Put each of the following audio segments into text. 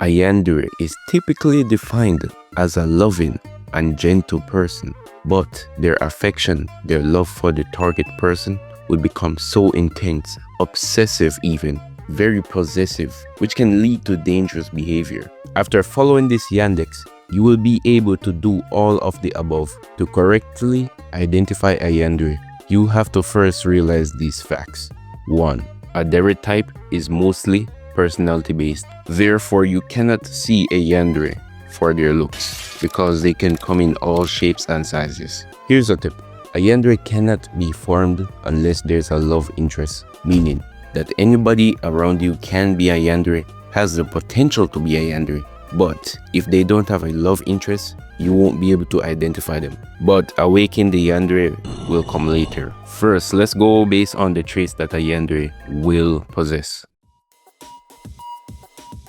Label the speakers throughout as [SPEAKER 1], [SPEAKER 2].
[SPEAKER 1] A yandere is typically defined as a loving and gentle person, but their affection, their love for the target person will become so intense, obsessive even, very possessive, which can lead to dangerous behavior. After following this yandex, you will be able to do all of the above. To correctly identify a yandere, you have to first realize these facts. 1. A yandere type is mostly personality based. Therefore, you cannot see a yandere for their looks because they can come in all shapes and sizes. Here's a tip. A yandere cannot be formed unless there's a love interest, meaning that anybody around you can be a yandere, has the potential to be a yandere, but if they don't have a love interest, you won't be able to identify them. But awaken the yandere will come later. First, let's go based on the traits that a yandere will possess.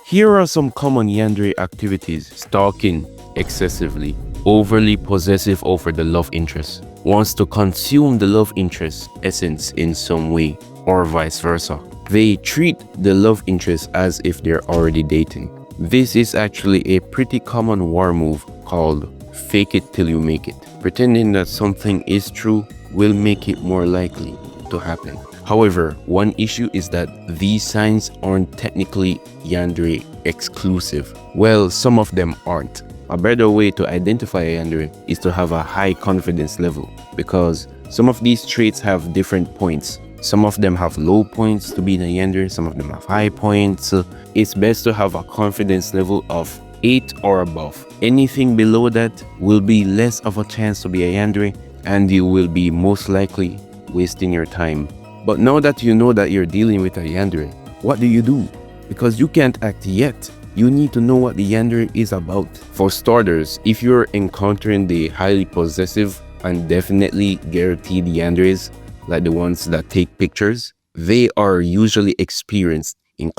[SPEAKER 1] Here are some common yandere activities: stalking excessively, overly possessive over the love interest, wants to consume the love interest essence in some way, or vice versa. They treat the love interest as if they're already dating. This is actually a pretty common war move called fake it till you make it. Pretending that something is true will make it more likely to happen. However, one issue is that these signs aren't technically yandere exclusive. Well, some of them aren't. A better way to identify a yandere is to have a high confidence level, because some of these traits have different points. Some of them have low points to be in a yandere, some of them have high points. It's best to have a confidence level of 8 or above. Anything below that will be less of a chance to be a yandere, and you will be most likely wasting your time. But now that you know that you're dealing with a yandere, what do? Because you can't act yet. You need to know what the yandere is about. For starters, if you're encountering the highly possessive and definitely guaranteed yanderes, like the ones that take pictures, they are usually experienced in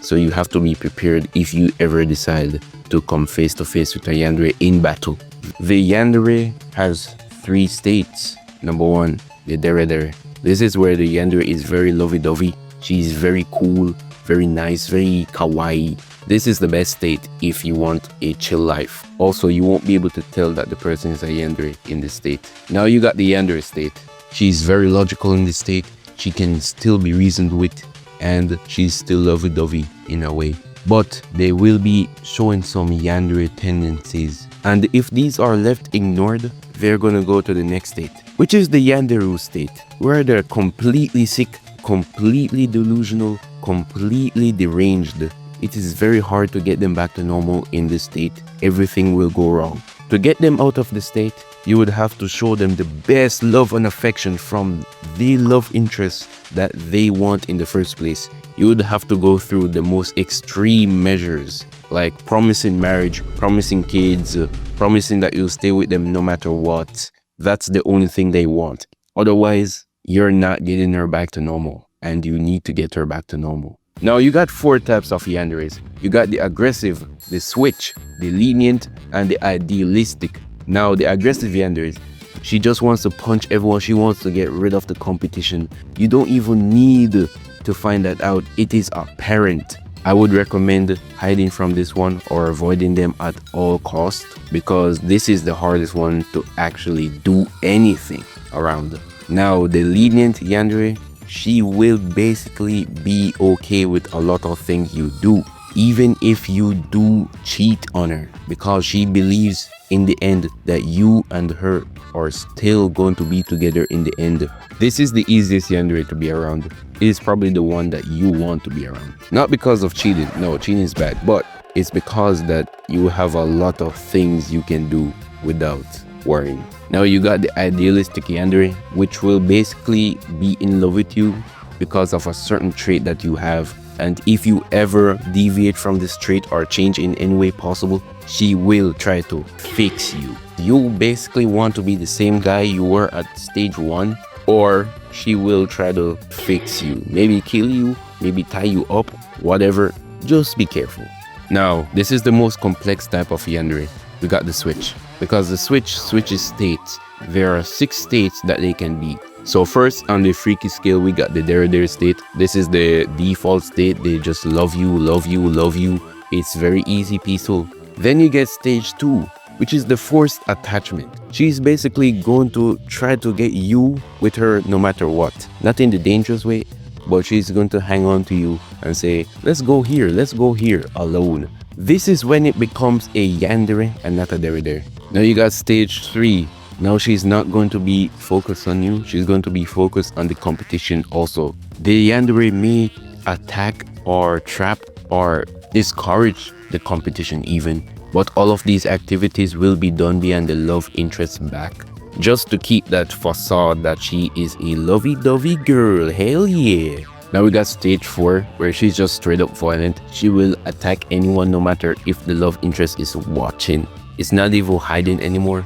[SPEAKER 1] so you have to be prepared if you ever decide to come face to face with a yandere in battle. The yandere has 3 states. Number 1, the dere. This is where the yandere is very lovey-dovey. She's very cool, very nice, very kawaii. This is the best state if you want a chill life. Also, you won't be able to tell that the person is a yandere in this state. Now you got the yandere state. She's very logical in this state. She can still be reasoned with, and she's still lovey-dovey in a way. But they will be showing some yandere tendencies. And if these are left ignored, they're gonna go to the next state, which is the yandere state, where they're completely sick, completely delusional, completely deranged. It is very hard to get them back to normal in this state. Everything will go wrong. To get them out of the state, you would have to show them the best love and affection from the love interest that they want in the first place. You would have to go through the most extreme measures, like promising marriage, promising kids, promising that you'll stay with them no matter what. That's the only thing they want. Otherwise, you're not getting her back to normal, and you need to get her back to normal. Now, you got 4 types of yanderes. You got the aggressive, the switch, the lenient, and the idealistic. Now, the aggressive yanderes, she just wants to punch everyone. She wants to get rid of the competition. You don't even need to find that out. It is apparent. I would recommend hiding from this one or avoiding them at all costs, because this is the hardest one to actually do anything around. Now, the lenient yandere, she will basically be okay with a lot of things you do, even if you do cheat on her, because she believes in the end that you and her are still going to be together in the end. This is the easiest yandere to be around. It is probably the one that you want to be around. Not because of cheating, no, cheating is bad, but it's because that you have a lot of things you can do without worrying. Now you got the idealistic yandere, which will basically be in love with you because of a certain trait that you have. And if you ever deviate from this trait or change in any way possible, she will try to fix you. You basically want to be the same guy you were at stage 1, or she will try to fix you. Maybe kill you, maybe tie you up, whatever. Just be careful. Now, this is the most complex type of yandere. We got the switch, because the switch switches states. There are 6 states that they can be. So first on the freaky scale, we got the Dere state. This is the default state. They just love you, love you, love you. It's very easy, peaceful. Then you get stage 2, which is the forced attachment. She's basically going to try to get you with her no matter what. Not in the dangerous way, but she's going to hang on to you and say, let's go here, alone. This is when it becomes a Yandere and not a Dere. Now you got stage 3. Now she's not going to be focused on you, she's going to be focused on the competition also. The Yandere may attack or trap or discourage the competition even, but all of these activities will be done behind the love interest's back, just to keep that facade that she is a lovey-dovey girl. Hell yeah. Now we got stage 4, where she's just straight up violent. She will attack anyone no matter if the love interest is watching. It's not even hiding anymore.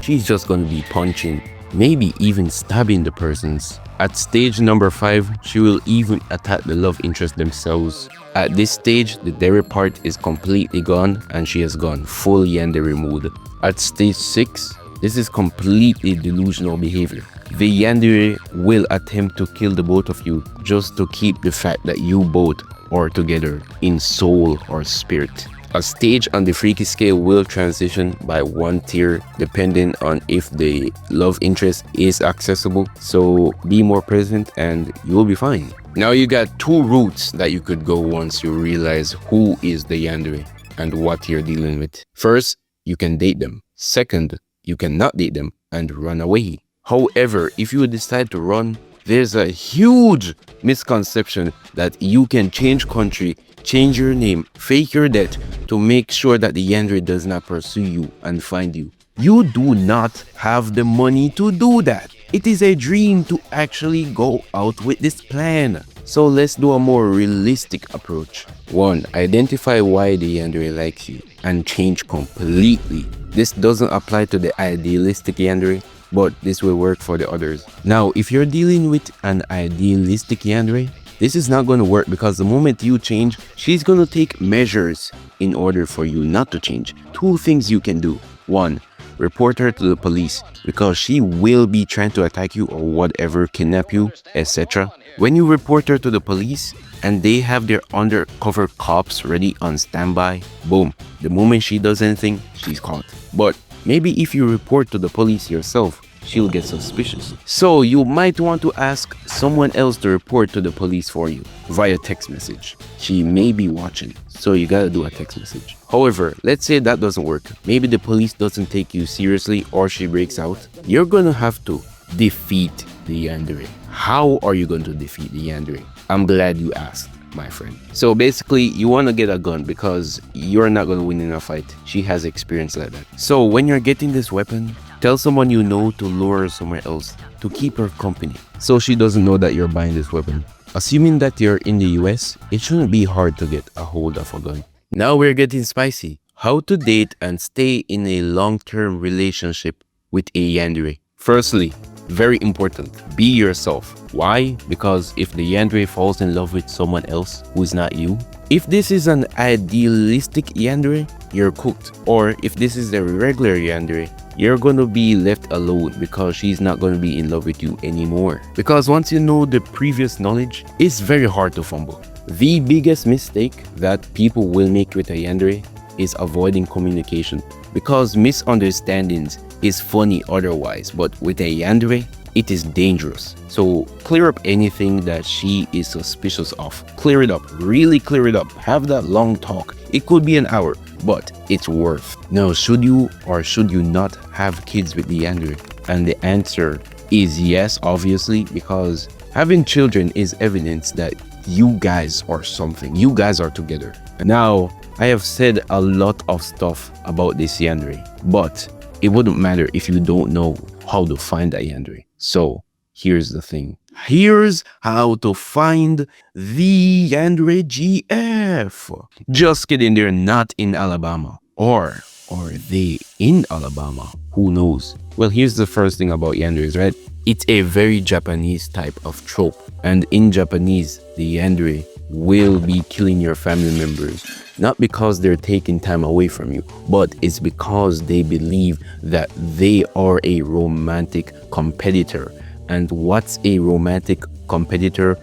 [SPEAKER 1] She's just gonna be punching, maybe even stabbing the persons. At stage number 5, she will even attack the love interest themselves. At this stage, the Dere part is completely gone and she has gone full Yandere mode. At stage 6, this is completely delusional behavior. The Yandere will attempt to kill the both of you just to keep the fact that you both are together in soul or spirit. A stage on the freaky scale will transition by 1 tier depending on if the love interest is accessible, so be more present and you'll be fine. Now you got 2 routes that you could go once you realize who is the Yandere and what you're dealing with. First, you can date them. Second, you cannot date them and run away. However, if you decide to run, there's a huge misconception that you can change country, change your name, fake your death to make sure that the Yandere does not pursue you and find you. You do not have the money to do that. It is a dream to actually go out with this plan. So let's do a more realistic approach. 1. Identify why the Yandere likes you and change completely. This doesn't apply to the idealistic Yandere, but this will work for the others. Now, if you're dealing with an idealistic Yandere, this is not going to work because the moment you change, she's going to take measures in order for you not to change. 2 things you can do. 1. Report her to the police because she will be trying to attack you or whatever, kidnap you, etc. When you report her to the police and they have their undercover cops ready on standby, boom, the moment she does anything, she's caught. But maybe if you report to the police yourself, she'll get suspicious. So you might want to ask someone else to report to the police for you via text message. She may be watching, so you gotta do a text message. However, let's say that doesn't work. Maybe the police doesn't take you seriously or she breaks out. You're gonna have to defeat the Yandere. How are you going to defeat the Yandere? I'm glad you asked, my friend. So basically, you want to get a gun because you're not going to win in a fight. She has experience like that. So when you're getting this weapon, tell someone you know to lure her somewhere else to keep her company so she doesn't know that you're buying this weapon. Assuming that you're in the US, it shouldn't be hard to get a hold of a gun. Now we're getting spicy. How to date and stay in a long-term relationship with a Yandere. Firstly, very important, be yourself. Why? Because if the Yandere falls in love with someone else who's not you, if this is an idealistic Yandere, you're cooked. Or if this is a regular Yandere, you're gonna be left alone because she's not gonna be in love with you anymore. Because once you know the previous knowledge, it's very hard to fumble. The biggest mistake that people will make with a Yandere is avoiding communication, because misunderstandings is funny otherwise, but with a Yandere, it is dangerous. So clear up anything that she is suspicious of. Clear it up, really clear it up. Have that long talk. It could be an hour, but it's worth. Now, should you or should you not have kids with the Yandere? And the answer is yes, obviously, because having children is evidence that you guys are something. You guys are together. Now, I have said a lot of stuff about this Yandere, but it wouldn't matter if you don't know how to find a Yandere. So here's the thing. Here's how to find the Yandere GF. Just kidding, they're not in Alabama. Or are they in Alabama? Who knows? Well, here's the first thing about Yanderes, right? It's a very Japanese type of trope. And in Japanese, the Yandere will be killing your family members. Not because they're taking time away from you, but it's because they believe that they are a romantic competitor And what's a romantic competitor?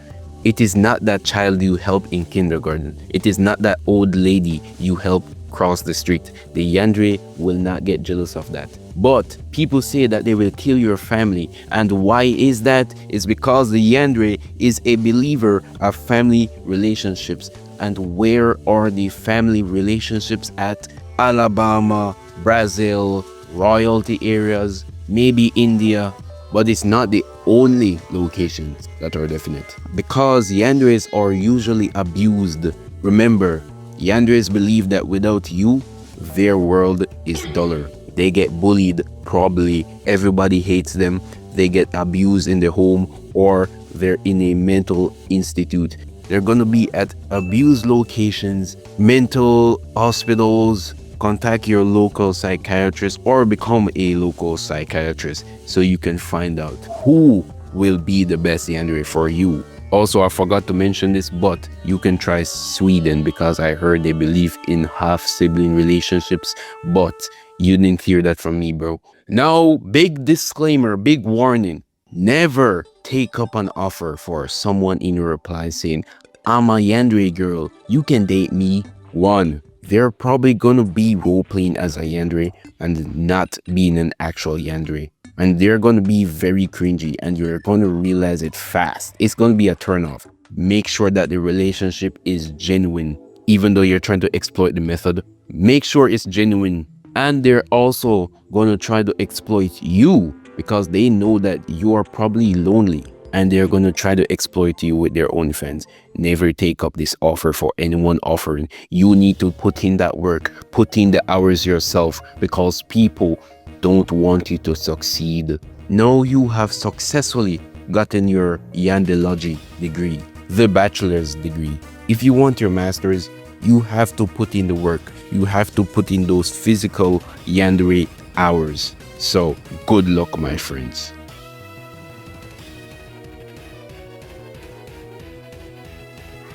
[SPEAKER 1] It is not that child you help in kindergarten. It is not that old lady you help cross the street. The Yandere will not get jealous of that. But people say that they will kill your family. And why is that? It's because the Yandere is a believer of family relationships. And where are the family relationships at? Alabama, Brazil, royalty areas, maybe India, but it's not the only locations that are definite. Because Yanderes are usually abused. Remember, Yanderes believe that without you, their world is duller. They get bullied, probably. Everybody hates them. They get abused in their home, or they're in a mental institute. They're gonna be at abused locations, mental hospitals. Contact your local psychiatrist or become a local psychiatrist so you can find out who will be the best Yandere for you. Also, I forgot to mention this, but you can try Sweden because I heard they believe in half-sibling relationships, but you didn't hear that from me, bro. Now, big disclaimer, big warning. Never take up an offer for someone in your reply saying, I'm a Yandere girl, you can date me. One, they're probably gonna be role-playing as a Yandere and not being an actual Yandere. And they're gonna be very cringy and you're gonna realize it fast. It's gonna be a turn-off. Make sure that the relationship is genuine. Even though you're trying to exploit the method, make sure it's genuine. And they're also gonna try to exploit you because they know that you are probably lonely. And they're going to try to exploit you with their own fans. Never take up this offer for anyone offering. You need to put in that work, put in the hours yourself because people don't want you to succeed. Now you have successfully gotten your Yandeology degree, the bachelor's degree. If you want your master's, you have to put in the work. You have to put in those physical Yandere hours. So good luck, my friends.